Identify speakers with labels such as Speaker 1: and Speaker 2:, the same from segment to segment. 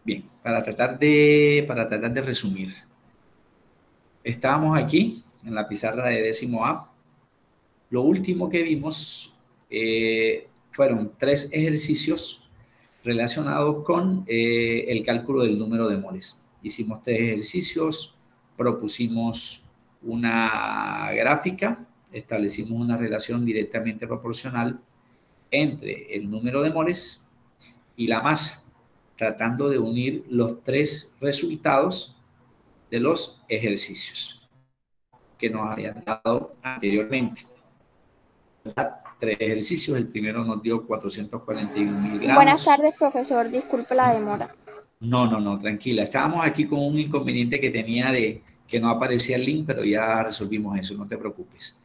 Speaker 1: Bien, para tratar de resumir. Estábamos aquí en la pizarra de décimo A. Lo último que vimos fueron 3 ejercicios relacionados con el cálculo del número de moles. Hicimos 3 ejercicios, propusimos una gráfica, establecimos una relación directamente proporcional entre el número de moles y la masa, tratando de unir los 3 resultados de los ejercicios que nos habían dado anteriormente. 3 ejercicios, el primero nos dio 441 mil
Speaker 2: Buenas
Speaker 1: gramos.
Speaker 2: tardes, profesor. Disculpe la demora.
Speaker 1: No, no, no, tranquila. Estábamos aquí con un inconveniente que tenía de que no aparecía el link, pero ya resolvimos eso, no te preocupes.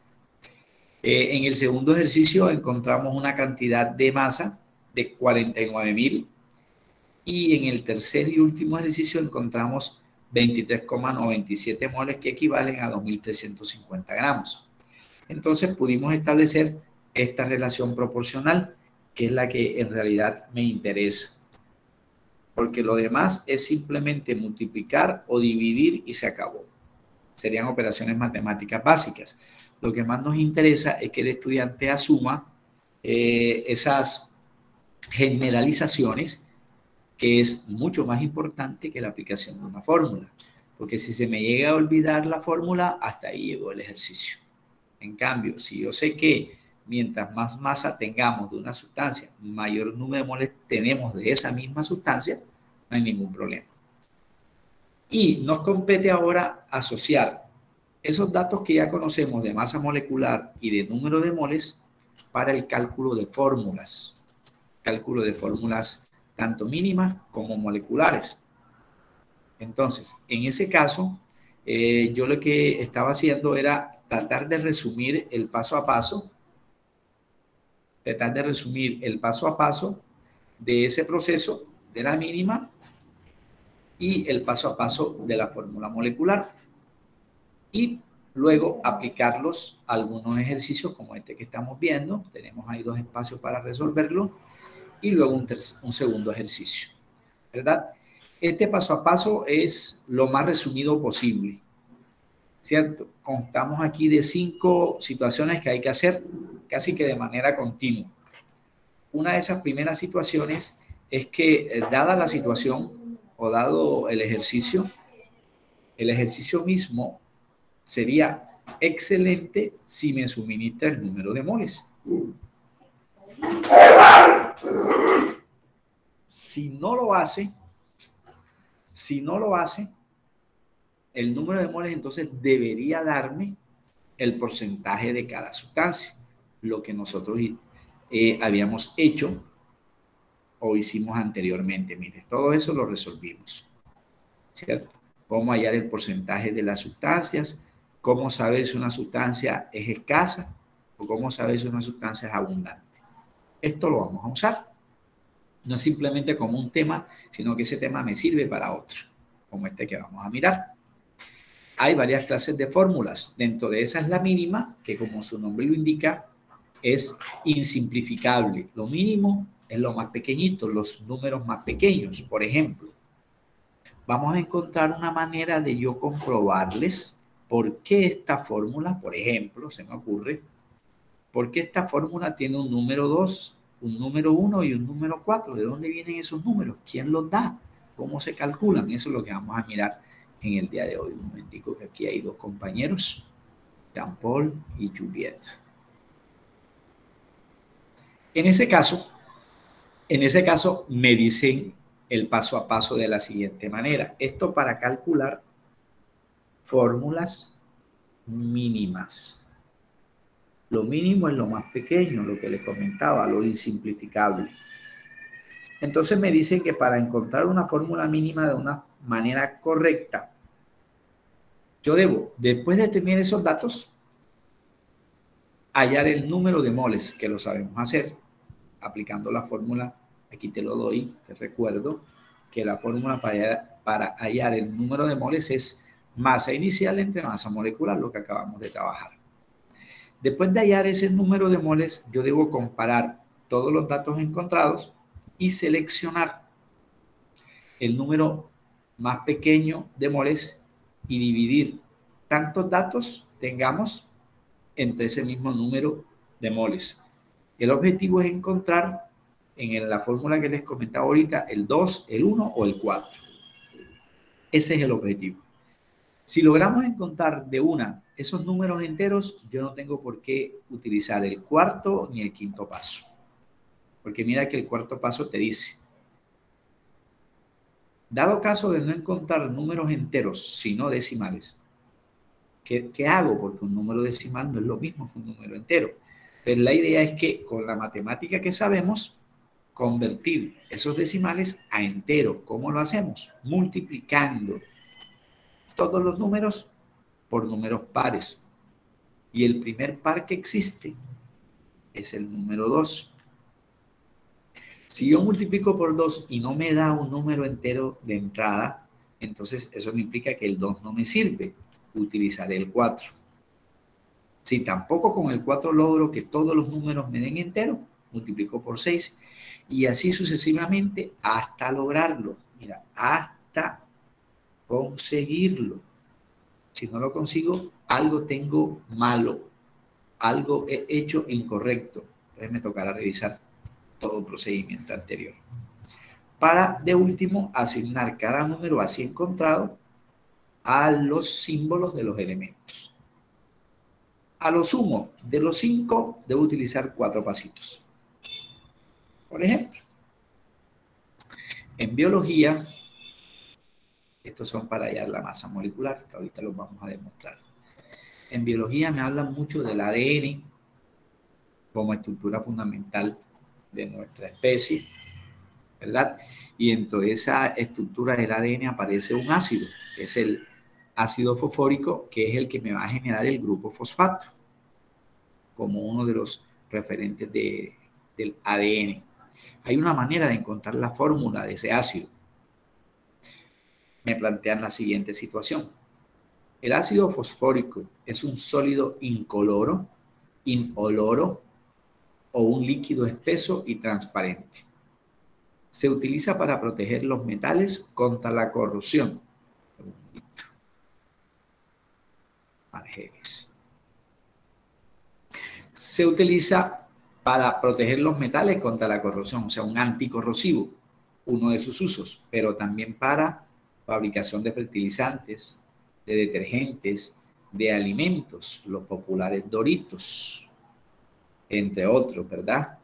Speaker 1: En el segundo ejercicio encontramos una cantidad de masa de 49.000 y en el tercer y último ejercicio encontramos 23,97 moles que equivalen a 2.350 gramos. Entonces pudimos establecer esta relación proporcional, que es la que en realidad me interesa, porque lo demás es simplemente multiplicar o dividir y se acabó. Serían operaciones matemáticas básicas. Lo que más nos interesa es que el estudiante asuma esas generalizaciones, que es mucho más importante que la aplicación de una fórmula, porque si se me llega a olvidar la fórmula, hasta ahí llegó el ejercicio. En cambio, si yo sé que mientras más masa tengamos de una sustancia, mayor número de moles tenemos de esa misma sustancia, no hay ningún problema. Y nos compete ahora asociar esos datos que ya conocemos de masa molecular y de número de moles para el cálculo de fórmulas tanto mínimas como moleculares. Entonces, en ese caso, yo lo que estaba haciendo era tratar de resumir el paso a paso de ese proceso de la mínima y el paso a paso de la fórmula molecular. Y luego aplicarlos a algunos ejercicios como este que estamos viendo. Tenemos ahí 2 espacios para resolverlo y luego un segundo ejercicio, ¿verdad? Este paso a paso es lo más resumido posible, ¿cierto? Constamos aquí de 5 situaciones que hay que hacer casi que de manera continua. Una de esas primeras situaciones es que, dada la situación o dado el ejercicio mismo sería excelente si me suministra el número de moles. Si no lo hace, si no lo hace, el número de moles entonces debería darme el porcentaje de cada sustancia, lo que nosotros habíamos hecho o hicimos anteriormente. Mire, todo eso lo resolvimos, ¿cierto? Cómo hallar el porcentaje de las sustancias, cómo saber si una sustancia es escasa o cómo saber si una sustancia es abundante. Esto lo vamos a usar. No es simplemente como un tema, sino que ese tema me sirve para otro, como este que vamos a mirar. Hay varias clases de fórmulas. Dentro de esa es la mínima, que como su nombre lo indica, es insimplificable. Lo mínimo es lo más pequeñito, los números más pequeños. Por ejemplo, vamos a encontrar una manera de yo comprobarles por qué esta fórmula, por ejemplo, se me ocurre, por qué esta fórmula tiene un número 2, un número 1 y un número 4. ¿De dónde vienen esos números? ¿Quién los da? ¿Cómo se calculan? Eso es lo que vamos a mirar en el día de hoy. Un momentico, que aquí hay 2 compañeros, Jean-Paul y Juliette. En ese caso, me dicen el paso a paso de la siguiente manera. Esto para calcular fórmulas mínimas. Lo mínimo es lo más pequeño, lo que les comentaba, lo insimplificable. Entonces me dicen que para encontrar una fórmula mínima de una manera correcta, yo debo, después de tener esos datos, hallar el número de moles, que lo sabemos hacer, aplicando la fórmula. Aquí te lo doy, te recuerdo que la fórmula para hallar el número de moles es masa inicial entre masa molecular, lo que acabamos de trabajar. Después de hallar ese número de moles, yo debo comparar todos los datos encontrados y seleccionar el número más pequeño de moles y dividir tantos datos tengamos entre ese mismo número de moles. El objetivo es encontrar en la fórmula que les comentaba ahorita el 2, el 1 o el 4. Ese es el objetivo. Si logramos encontrar de una esos números enteros, yo no tengo por qué utilizar el cuarto ni el quinto paso. Porque mira que el cuarto paso te dice, dado caso de no encontrar números enteros, sino decimales, ¿qué hago? Porque un número decimal no es lo mismo que un número entero. Entonces la idea es que con la matemática que sabemos, convertir esos decimales a enteros. ¿Cómo lo hacemos? Multiplicando todos los números por números pares. Y el primer par que existe es el número 2. Si yo multiplico por 2 y no me da un número entero de entrada, entonces eso me implica que el 2 no me sirve. Utilizaré el 4. Si tampoco con el 4 logro que todos los números me den entero, multiplico por 6 y así sucesivamente hasta lograrlo. Mira, hasta conseguirlo. Si no lo consigo, algo tengo malo, algo he hecho incorrecto. Entonces me tocará revisar todo el procedimiento anterior. Para, de último, asignar cada número así encontrado a los símbolos de los elementos. A lo sumo, de los 5, debo utilizar 4 pasitos. Por ejemplo, en biología, estos son para hallar la masa molecular, que ahorita los vamos a demostrar. En biología me hablan mucho del ADN como estructura fundamental de nuestra especie, ¿verdad? Y dentro de esa estructura del ADN aparece un ácido, que es el ácido fosfórico, que es el que me va a generar el grupo fosfato, como uno de los referentes del ADN. Hay una manera de encontrar la fórmula de ese ácido. Me plantean la siguiente situación. El ácido fosfórico es un sólido incoloro, inoloro o un líquido espeso y transparente. Se utiliza para proteger los metales contra la corrosión. Se utiliza para proteger los metales contra la corrosión, o sea, un anticorrosivo, uno de sus usos, pero también para fabricación de fertilizantes, de detergentes, de alimentos, los populares Doritos, entre otros, ¿verdad?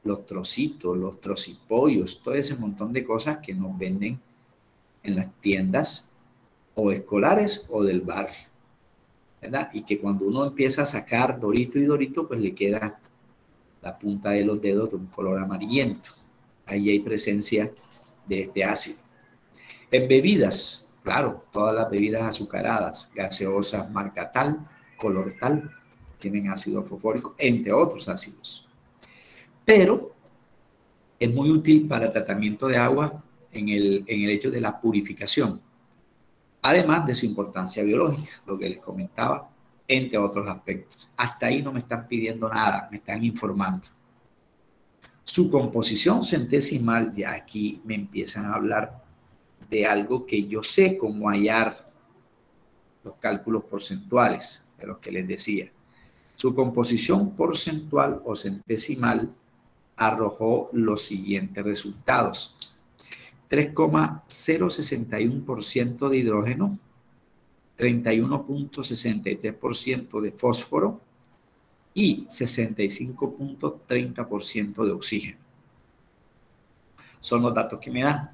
Speaker 1: Los trocitos, los trocipollos, todo ese montón de cosas que nos venden en las tiendas o escolares o del barrio, ¿verdad? Y que cuando uno empieza a sacar Dorito y Dorito, pues le queda la punta de los dedos de un color amarillento. Ahí hay presencia de este ácido. En bebidas, claro, todas las bebidas azucaradas, gaseosas, marca tal, color tal, tienen ácido fosfórico, entre otros ácidos. Pero es muy útil para tratamiento de agua en el hecho de la purificación, además de su importancia biológica, lo que les comentaba, entre otros aspectos. Hasta ahí no me están pidiendo nada, me están informando. Su composición centesimal, ya aquí me empiezan a hablar de algo que yo sé cómo hallar los cálculos porcentuales, de los que les decía. Su composición porcentual o centesimal arrojó los siguientes resultados. 3,061% de hidrógeno, 31,63% de fósforo y 65,30% de oxígeno. Son los datos que me dan.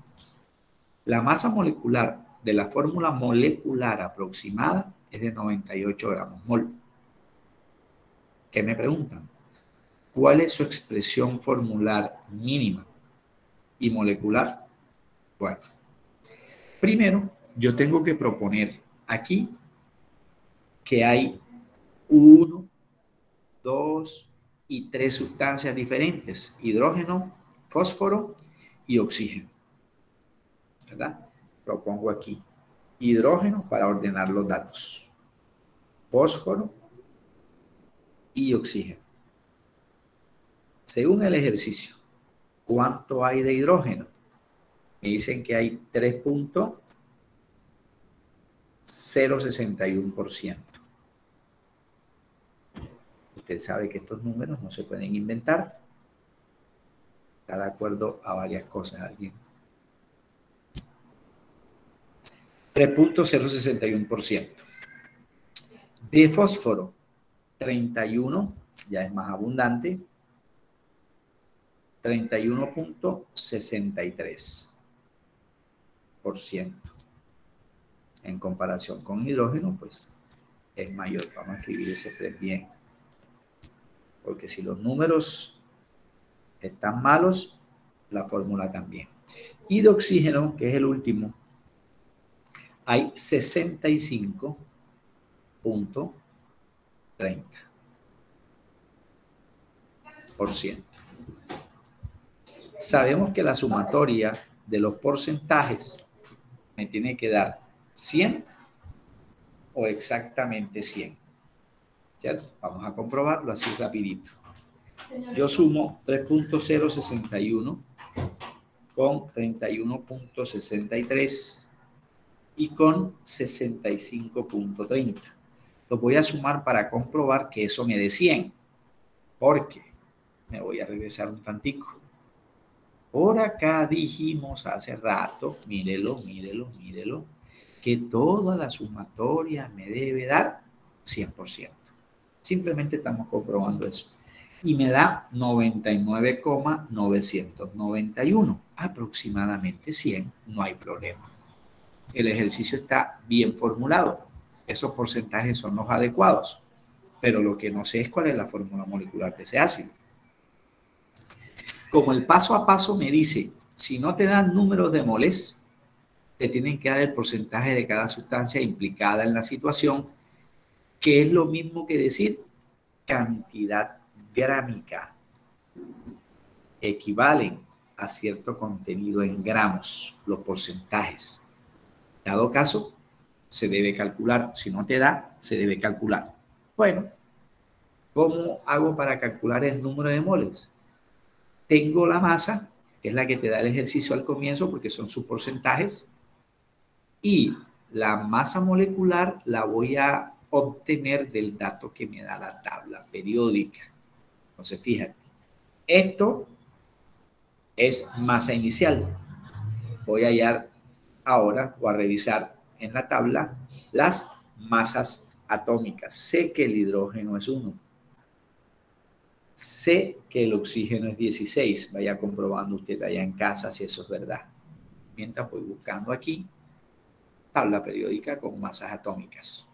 Speaker 1: La masa molecular de la fórmula molecular aproximada es de 98 gramos mol. ¿Qué me preguntan? ¿Cuál es su expresión formular mínima y molecular? Bueno, primero yo tengo que proponer aquí que hay 1, 2 y 3 sustancias diferentes: hidrógeno, fósforo y oxígeno, ¿verdad? Lo pongo aquí. Hidrógeno para ordenar los datos, fósforo y oxígeno. Según el ejercicio, ¿cuánto hay de hidrógeno? Me dicen que hay 3.061%. Usted sabe que estos números no se pueden inventar. Está de acuerdo a varias cosas alguien. 3.061%. De fósforo, 31, ya es más abundante. 31.63%. En comparación con hidrógeno, pues es mayor. Vamos a escribir ese 3 bien. Porque si los números están malos, la fórmula también. Y de oxígeno, que es el último, hay 65.30%. Sabemos que la sumatoria de los porcentajes me tiene que dar 100 o exactamente 100. ¿Cierto? Vamos a comprobarlo así rapidito. Yo sumo 3.061 con 31.63 y con 65.30. Lo voy a sumar para comprobar que eso me dé 100. Porque me voy a regresar un tantico. Por acá dijimos hace rato, mírelo, que toda la sumatoria me debe dar 100%. Simplemente estamos comprobando eso. Y me da 99,991. Aproximadamente 100, no hay problema. El ejercicio está bien formulado. Esos porcentajes son los adecuados. Pero lo que no sé es cuál es la fórmula molecular de ese ácido. Como el paso a paso me dice, si no te dan números de moles, te tienen que dar el porcentaje de cada sustancia implicada en la situación, que es lo mismo que decir cantidad grámica. Equivalen a cierto contenido en gramos, los porcentajes. Dado caso, se debe calcular. Si no te da, se debe calcular. Bueno, ¿cómo hago para calcular el número de moles? Tengo la masa, que es la que te da el ejercicio al comienzo, porque son sus porcentajes, y la masa molecular la voy a obtener del dato que me da la tabla periódica. Entonces, fíjate, esto es masa inicial. Voy a hallar ahora o a revisar en la tabla las masas atómicas. Sé que el hidrógeno es 1. Sé que el oxígeno es 16. Vaya comprobando usted allá en casa si eso es verdad. Mientras voy buscando aquí tabla periódica con masas atómicas.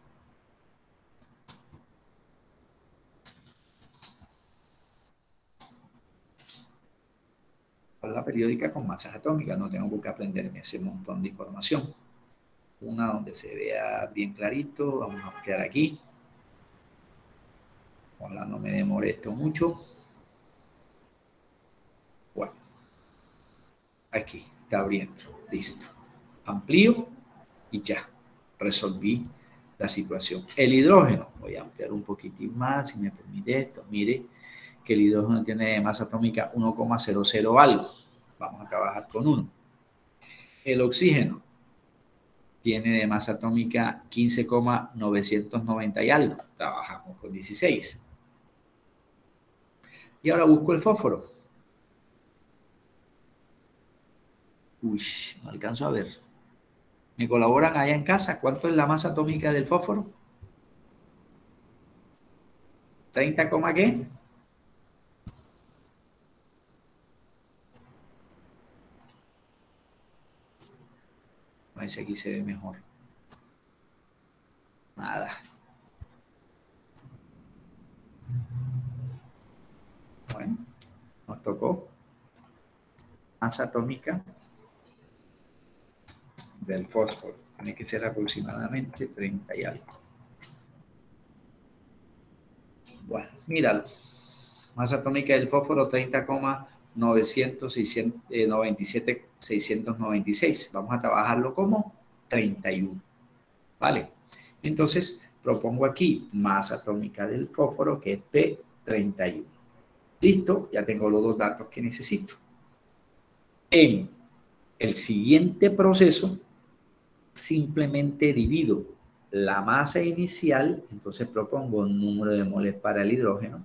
Speaker 1: Tabla periódica con masas atómicas. No tengo que aprenderme ese montón de información. Una donde se vea bien clarito. Vamos a ampliar aquí. Ojalá no me demore esto mucho. Bueno, aquí está abriendo. Listo. Amplío y ya. Resolví la situación. El hidrógeno. Voy a ampliar un poquitín más, si me permite esto. Mire que el hidrógeno tiene masa atómica 1,00 algo. Vamos a trabajar con 1. El oxígeno tiene de masa atómica 15,990 y algo. Trabajamos con 16. Y ahora busco el fósforo. Uy, no alcanzo a ver. ¿Me colaboran allá en casa? ¿Cuánto es la masa atómica del fósforo? ¿30, qué? A ver si aquí se ve mejor. Nada. Bueno, nos tocó masa atómica del fósforo. Tiene que ser aproximadamente 30 y algo. Bueno, míralo. Masa atómica del fósforo 30,997,696. Vamos a trabajarlo como 31. ¿Vale? Entonces, propongo aquí masa atómica del fósforo, que es P31. Listo, ya tengo los dos datos que necesito. En El siguiente proceso, simplemente divido la masa inicial, entonces propongo un número de moles para el hidrógeno,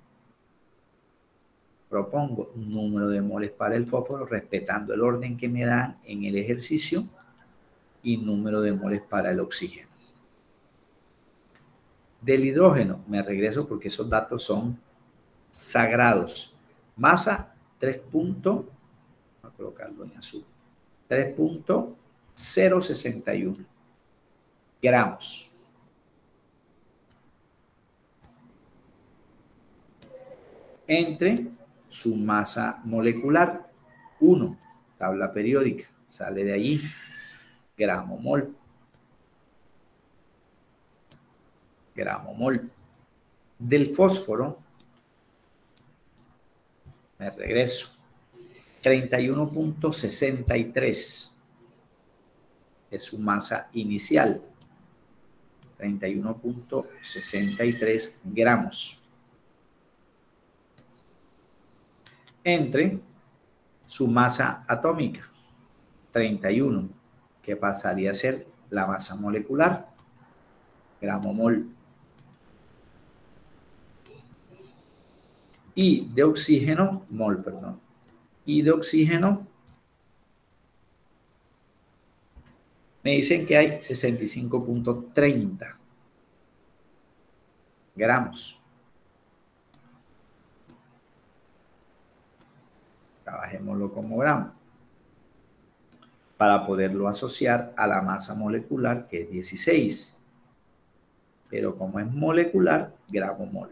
Speaker 1: propongo un número de moles para el fósforo, respetando el orden que me dan en el ejercicio, y número de moles para el oxígeno. Del hidrógeno me regreso porque esos datos son sagrados. Masa 3. Voy a colocarlo en azul. 3.061 gramos. Entre su masa molecular, 1, tabla periódica, sale de allí, gramo mol. Gramo mol. Del fósforo, me regreso, 31.63 es su masa inicial, 31.63 gramos. Entre su masa atómica, 31, que pasaría a ser la masa molecular, gramo mol. Y de oxígeno, mol, perdón. Y de oxígeno, me dicen que hay 65.30 gramos. Trabajémoslo como gramo para poderlo asociar a la masa molecular, que es 16. Pero como es molecular, gramo mol.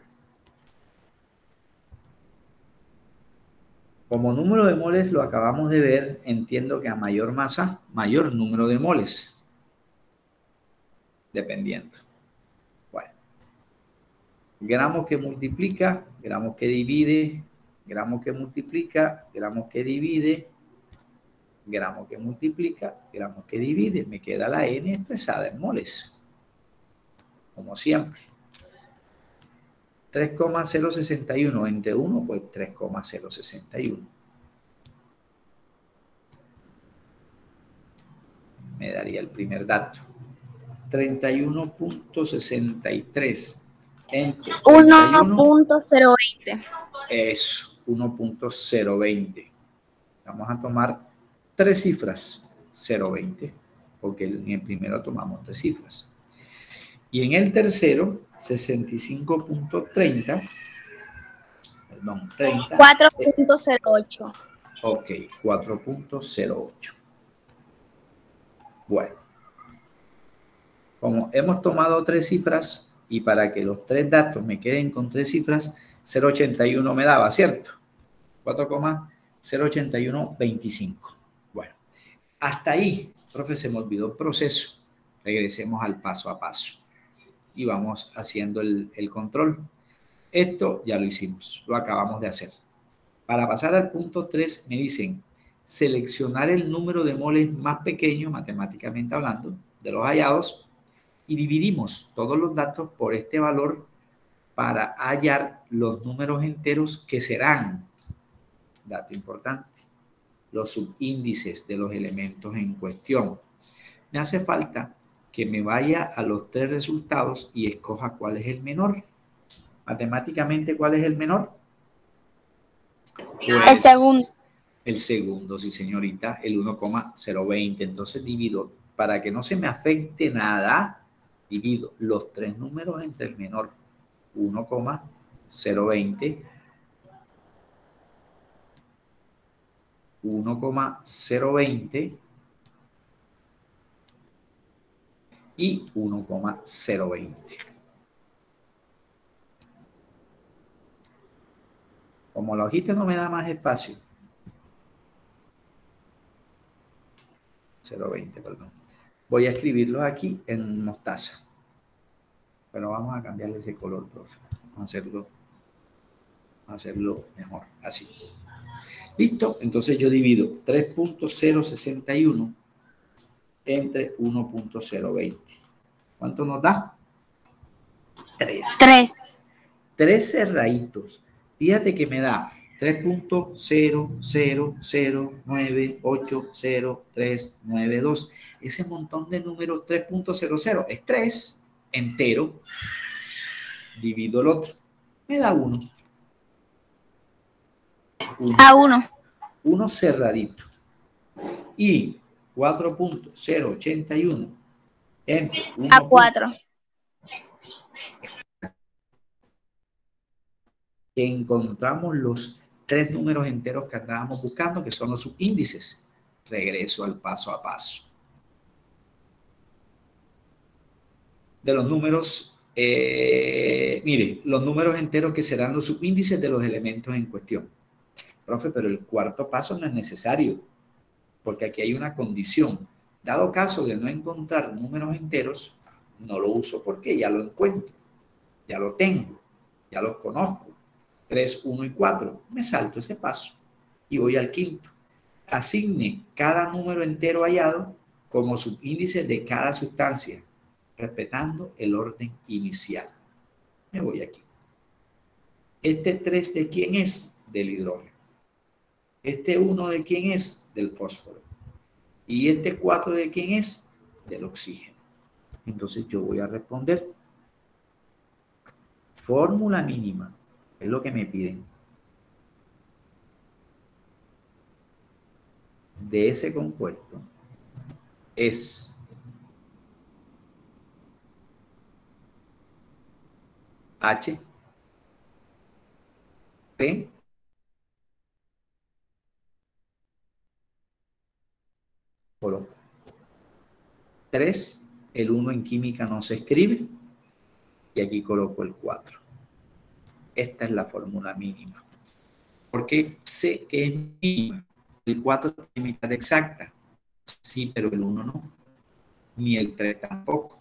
Speaker 1: Como número de moles lo acabamos de ver, entiendo que a mayor masa, mayor número de moles. Dependiendo. Bueno. Gramos que multiplica, gramos que divide, gramos que multiplica, gramos que divide, gramos que multiplica, gramos que divide. Me queda la N expresada en moles. Como siempre. 3,061 entre 1, pues 3,061. Me daría el primer dato. 31.63 entre
Speaker 2: 1.020.
Speaker 1: Eso, 1.020. Vamos a tomar 3 cifras, 0.20, porque en el primero tomamos 3 cifras. Y en el tercero, 65.30, perdón, 30.
Speaker 2: 4.08.
Speaker 1: Ok, 4.08. Bueno, como hemos tomado 3 cifras, y para que los 3 datos me queden con 3 cifras, 0.81 me daba, ¿cierto? 4,08125. Bueno, hasta ahí, profe, se me olvidó el proceso. Regresemos al paso a paso y vamos haciendo el control. Esto ya lo hicimos, lo acabamos de hacer. Para pasar al punto 3 me dicen seleccionar el número de moles más pequeño, matemáticamente hablando, de los hallados, y dividimos todos los datos por este valor para hallar los números enteros que serán, dato importante, los subíndices de los elementos en cuestión. Me hace falta que me vaya a los 3 resultados y escoja cuál es el menor. Matemáticamente, ¿cuál es el menor?
Speaker 2: Pues, el segundo.
Speaker 1: El segundo, sí, señorita, el 1,020. Entonces divido, para que no se me afecte nada, divido los 3 números entre el menor. 1,020, 1,020 y 1,020. Como la hojita no me da más espacio, 0,20, perdón, voy a escribirlos aquí en mostaza. Pero vamos a cambiarle ese color, profe. Vamos a hacerlo mejor, así. ¿Listo? Entonces yo divido 3.061 entre 1.020. ¿Cuánto nos da? 3. 3 cerraditos. Fíjate que me da 3.000980392. Ese montón de números 3.00 es 3 entero, divido el otro, me da 1.
Speaker 2: A 1.
Speaker 1: 1 cerradito. Y 4.081 entre 1.
Speaker 2: A 4.
Speaker 1: Encontramos los 3 números enteros que andábamos buscando, que son los subíndices. Regreso al paso a paso. De los números, mire, los números enteros que serán los subíndices de los elementos en cuestión. Profe, pero el cuarto paso no es necesario, porque aquí hay una condición. Dado caso de no encontrar números enteros, no lo uso porque ya lo encuentro, ya lo tengo, ya los conozco. 3, 1 y 4. Me salto ese paso y voy al quinto. Asigne cada número entero hallado como subíndice de cada sustancia, respetando el orden inicial. Me voy aquí. Este 3 de quién es? Del hidrógeno. Este 1 de quién es? Del fósforo. Y este 4 de quién es? Del oxígeno. Entonces yo voy a responder. Fórmula mínima. Es lo que me piden. De ese compuesto es H, T, coloco 3, el 1 en química no se escribe, y aquí coloco el 4. Esta es la fórmula mínima. Porque sé que es mínima. El 4 tiene mitad exacta. Sí, pero el 1 no. Ni el 3 tampoco.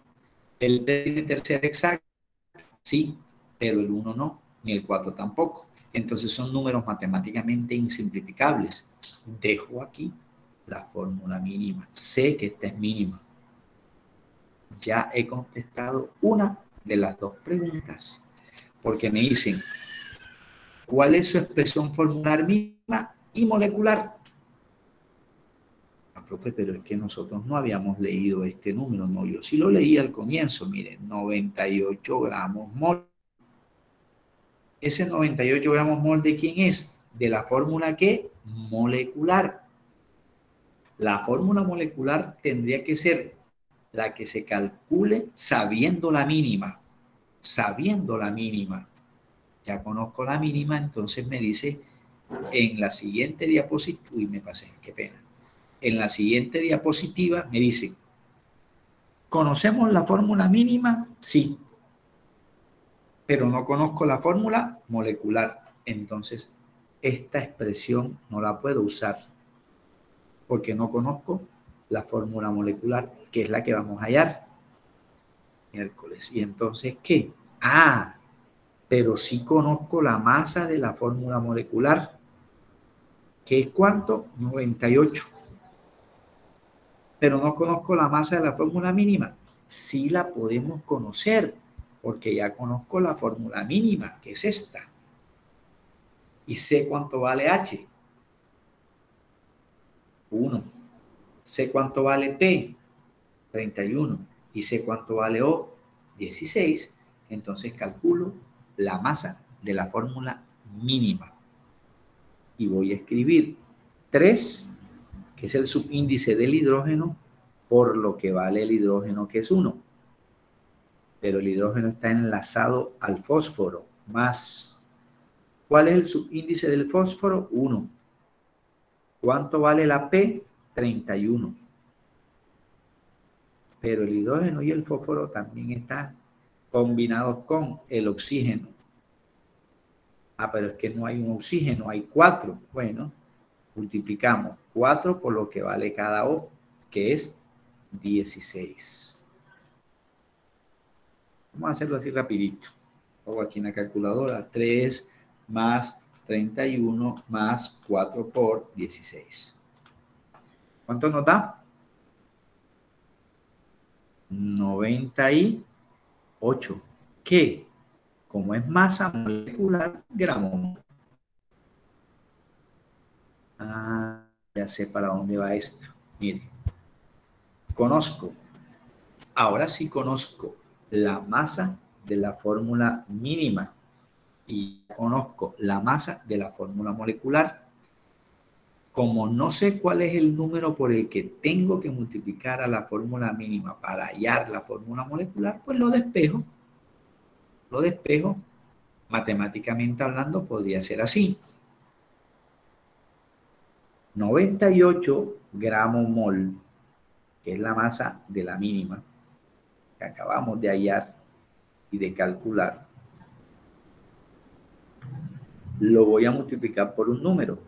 Speaker 1: El 3 tiene tercera exacta. Sí, pero el 1 no. Ni el 4 tampoco. Entonces son números matemáticamente insimplificables. Dejo aquí la fórmula mínima. Sé que esta es mínima. Ya he contestado una de las dos preguntas. Porque me dicen, ¿cuál es su expresión formular mínima y molecular? Profe, pero es que nosotros no habíamos leído este número, no, yo sí lo leí al comienzo, miren, 98 gramos mol. Ese 98 gramos mol, ¿de quién es? De la fórmula ¿qué? Molecular. La fórmula molecular tendría que ser la que se calcule sabiendo la mínima. Sabiendo la mínima. Ya conozco la mínima, entonces me dice en la siguiente diapositiva, uy, me pasé, qué pena. En la siguiente diapositiva me dice, ¿conocemos la fórmula mínima? Sí, pero no conozco la fórmula molecular. Entonces, esta expresión no la puedo usar porque no conozco la fórmula molecular, que es la que vamos a hallar miércoles. ¿Y entonces qué? Ah, pero sí conozco la masa de la fórmula molecular, que es ¿cuánto? 98. Pero no conozco la masa de la fórmula mínima. Sí la podemos conocer, porque ya conozco la fórmula mínima, que es esta. Y sé cuánto vale H. 1. Sé cuánto vale P. 31. Y sé cuánto vale O. 16. Entonces calculo la masa de la fórmula mínima. Y voy a escribir 3, que es el subíndice del hidrógeno, por lo que vale el hidrógeno, que es 1. Pero el hidrógeno está enlazado al fósforo, más. ¿Cuál es el subíndice del fósforo? 1. ¿Cuánto vale la P? 31. Pero el hidrógeno y el fósforo también están combinados con el oxígeno. Ah, pero es que no hay un oxígeno, hay 4. Bueno, multiplicamos 4 por lo que vale cada O, que es 16. Vamos a hacerlo así rapidito. Pongo aquí en la calculadora 3 más 31 más 4 por 16. ¿Cuánto nos da? 98. ¿Qué? Como es masa molecular, gramo. Ah, ya sé para dónde va esto. Mire, conozco, ahora sí conozco la masa de la fórmula mínima y conozco la masa de la fórmula molecular. Como no sé cuál es el número por el que tengo que multiplicar a la fórmula mínima para hallar la fórmula molecular, pues lo despejo. Lo despejo. Matemáticamente hablando, podría ser así. 98 gramos mol, que es la masa de la mínima, que acabamos de hallar y de calcular, lo voy a multiplicar por un número,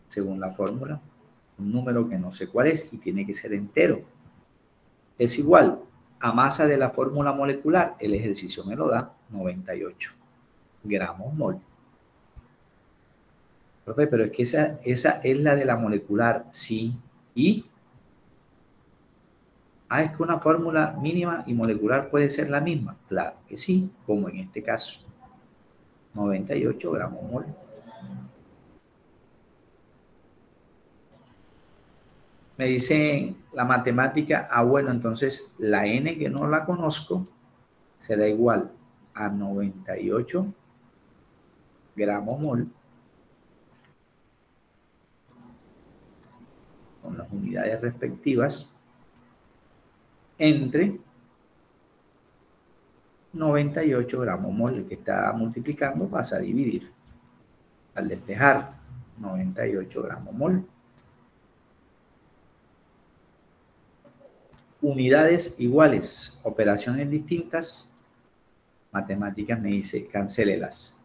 Speaker 1: según la fórmula, un número que no sé cuál es y tiene que ser entero. Es igual a masa de la fórmula molecular, el ejercicio me lo da 98 gramos mol. Profe, pero es que esa es la de la molecular, sí. ¿Y? Ah, es que una fórmula mínima y molecular puede ser la misma. Claro que sí, como en este caso. 98 gramos mol. Me dicen la matemática, bueno, entonces la N que no la conozco será igual a 98 gramos mol con las unidades respectivas entre 98 gramos mol. El que está multiplicando pasa a dividir. Al despejar 98 gramos mol. Unidades iguales, operaciones distintas. Matemáticas me dice, cancélelas.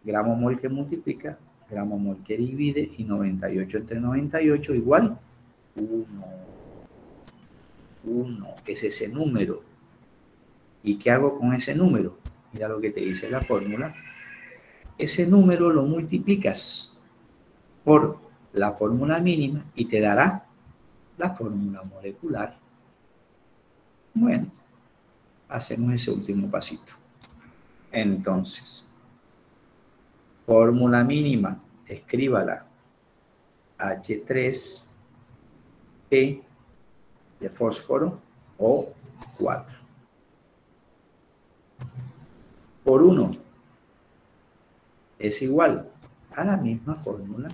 Speaker 1: Gramo mol que multiplica, gramo mol que divide, y 98 entre 98 igual 1. 1 es ese número. ¿Y qué hago con ese número? Mira lo que te dice la fórmula. Ese número lo multiplicas por la fórmula mínima y te dará la fórmula molecular. Bueno, hacemos ese último pasito. Entonces, fórmula mínima, escríbala. H3P de fósforo o 4 por 1 es igual a la misma fórmula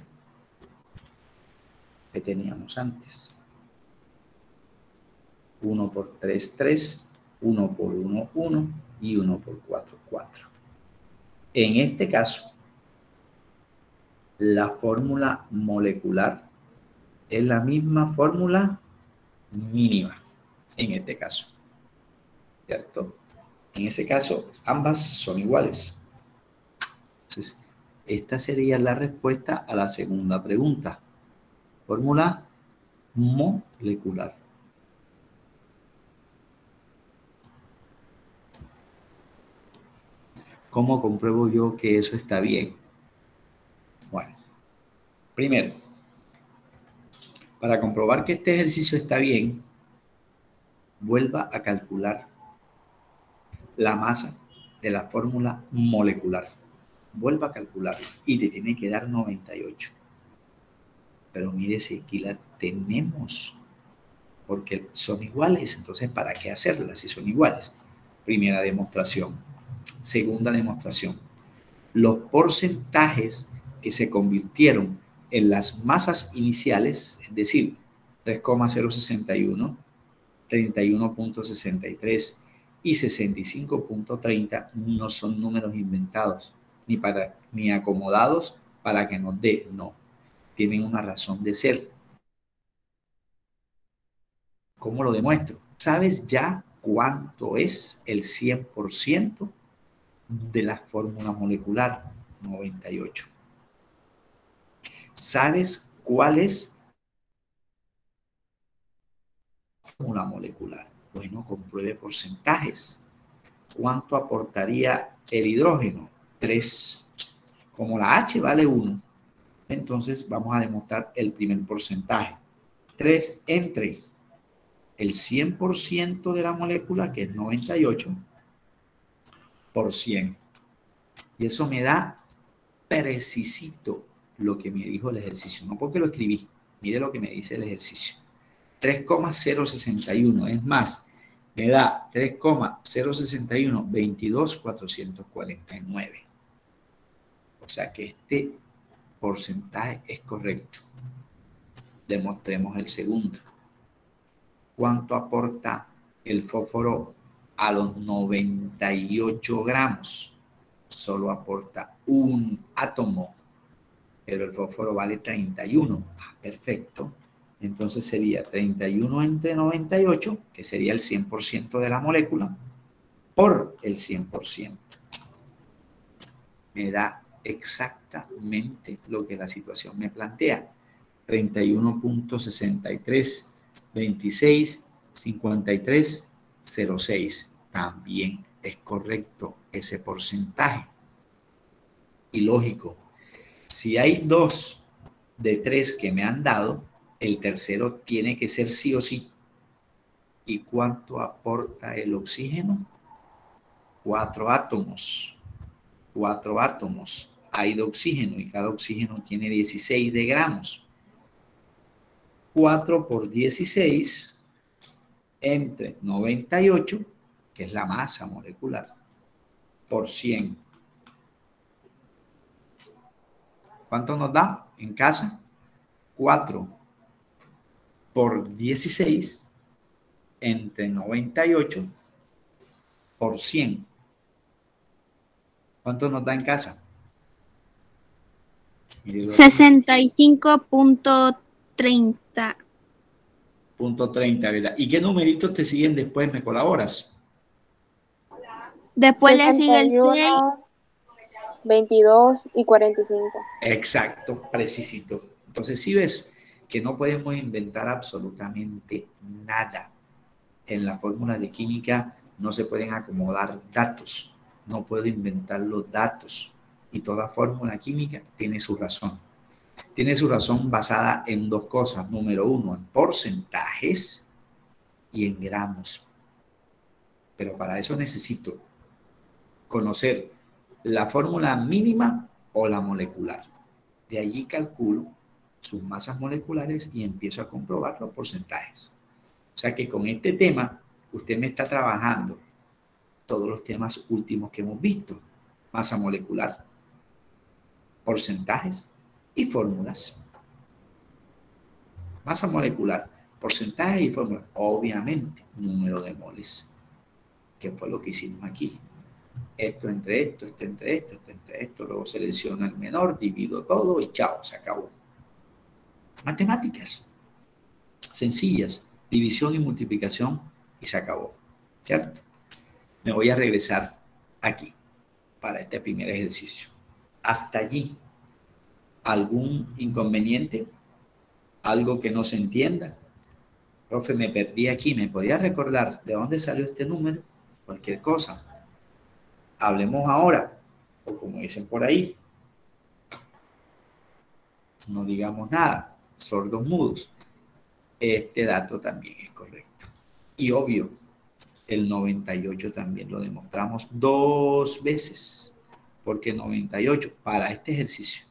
Speaker 1: que teníamos antes. 1 por 3, 3, 1 por 1, 1 y 1 por 4, 4. En este caso, la fórmula molecular es la misma fórmula mínima, en este caso, ¿cierto? En ese caso, ambas son iguales. Entonces, esta sería la respuesta a la segunda pregunta. Fórmula molecular. ¿Cómo compruebo yo que eso está bien? Bueno, primero, para comprobar que este ejercicio está bien, vuelva a calcular la masa de la fórmula molecular. Vuelva a calcularla y te tiene que dar 98. Pero mire si aquí la tenemos, porque son iguales. Entonces, ¿para qué hacerlas si son iguales? Primera demostración. Segunda demostración. Los porcentajes que se convirtieron en las masas iniciales, es decir, 3,061, 31,63 y 65,30, no son números inventados ni acomodados para que nos dé, no, tienen una razón de ser. ¿Cómo lo demuestro? ¿Sabes ya cuánto es el 100% de la fórmula molecular? 98. ¿Sabes cuál es la fórmula molecular? Bueno, compruebe porcentajes. ¿Cuánto aportaría el hidrógeno? 3. Como la H vale 1, entonces vamos a demostrar el primer porcentaje. 3 entre el 100% de la molécula, que es 98, por 100. Y eso me da precisito lo que me dijo el ejercicio. No porque lo escribí. Mire lo que me dice el ejercicio. 3,061. Es más, me da 3,061, 22,449. O sea que este porcentaje es correcto. Demostremos el segundo. ¿Cuánto aporta el fósforo a los 98 gramos? Solo aporta un átomo, pero el fósforo vale 31. Perfecto. Entonces sería 31 entre 98, que sería el 100% de la molécula, por el 100%. Me da exactamente lo que la situación me plantea. 31.63, 26, 53, 06. También es correcto ese porcentaje. Y lógico, si hay 2 de 3 que me han dado, el tercero tiene que ser sí o sí. ¿Y cuánto aporta el oxígeno? 4 átomos. 4 átomos hay de oxígeno y cada oxígeno tiene 16 de gramos. 4 por 16 entre 98, que es la masa molecular, por 100. ¿Cuánto nos da en casa? 4 por 16 entre 98 por 100. ¿Cuánto nos da en casa?
Speaker 2: 65.30.
Speaker 1: Punto 30, ¿verdad? ¿Y qué numeritos te siguen después? ¿Me colaboras?
Speaker 2: Después le sigue el 6.
Speaker 3: 61, 22 y 45.
Speaker 1: Exacto, precisito. Entonces, si ves que no podemos inventar absolutamente nada. En la fórmula de química no se pueden acomodar datos. No puedo inventar los datos. Y toda fórmula química tiene su razón. Tiene su razón basada en 2 cosas. Número 1, en porcentajes y en gramos. Pero para eso necesito conocer la fórmula mínima o la molecular. De allí calculo sus masas moleculares y empiezo a comprobar los porcentajes. O sea que con este tema usted me está trabajando todos los temas últimos que hemos visto. Masa molecular, porcentajes y fórmulas. Masa molecular, porcentajes y fórmulas. Obviamente, número de moles, que fue lo que hicimos aquí. Esto entre esto, esto entre esto, esto entre esto. Luego selecciono el menor, divido todo y chao, se acabó. Matemáticas sencillas, división y multiplicación y se acabó, ¿cierto? Me voy a regresar aquí para este primer ejercicio. Hasta allí, ¿algún inconveniente? ¿Algo que no se entienda? Profe, me perdí aquí, ¿me podía recordar de dónde salió este número? Cualquier cosa. Hablemos ahora, o como dicen por ahí, no digamos nada, sordos mudos. Este dato también es correcto. Y obvio, el 98 también lo demostramos 2 veces, porque 98 para este ejercicio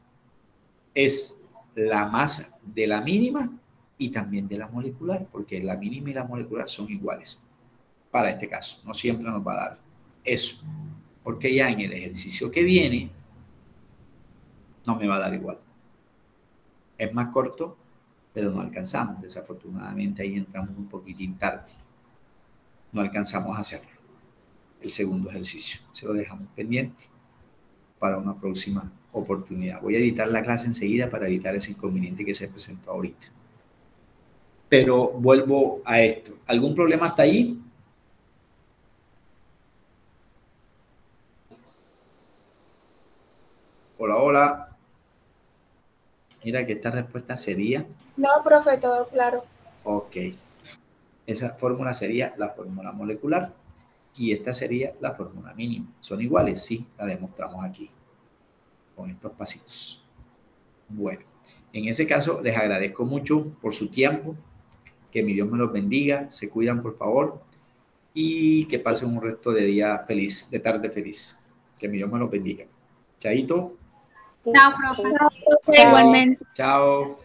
Speaker 1: es la masa de la mínima y también de la molecular, porque la mínima y la molecular son iguales. Para este caso, no siempre nos va a dar eso, porque ya en el ejercicio que viene no me va a dar igual. Es más corto, pero no alcanzamos. Desafortunadamente ahí entramos un poquitín tarde. No alcanzamos a hacerlo. El segundo ejercicio. Se lo dejamos pendiente para una próxima oportunidad. Voy a editar la clase enseguida para evitar ese inconveniente que se presentó ahorita. Pero vuelvo a esto. ¿Algún problema hasta ahí? Hola, hola. Mira que esta respuesta sería...
Speaker 4: No, profe, todo claro.
Speaker 1: Ok. Esa fórmula sería la fórmula molecular y esta sería la fórmula mínima. ¿Son iguales? Sí, la demostramos aquí con estos pasitos. Bueno, en ese caso les agradezco mucho por su tiempo. Que mi Dios me los bendiga. Se cuidan, por favor. Y que pasen un resto de día feliz, de tarde feliz. Que mi Dios me los bendiga. Chaito.
Speaker 3: Sí.
Speaker 2: Chao, profe.
Speaker 3: Chao.
Speaker 2: Igualmente.
Speaker 1: Chao.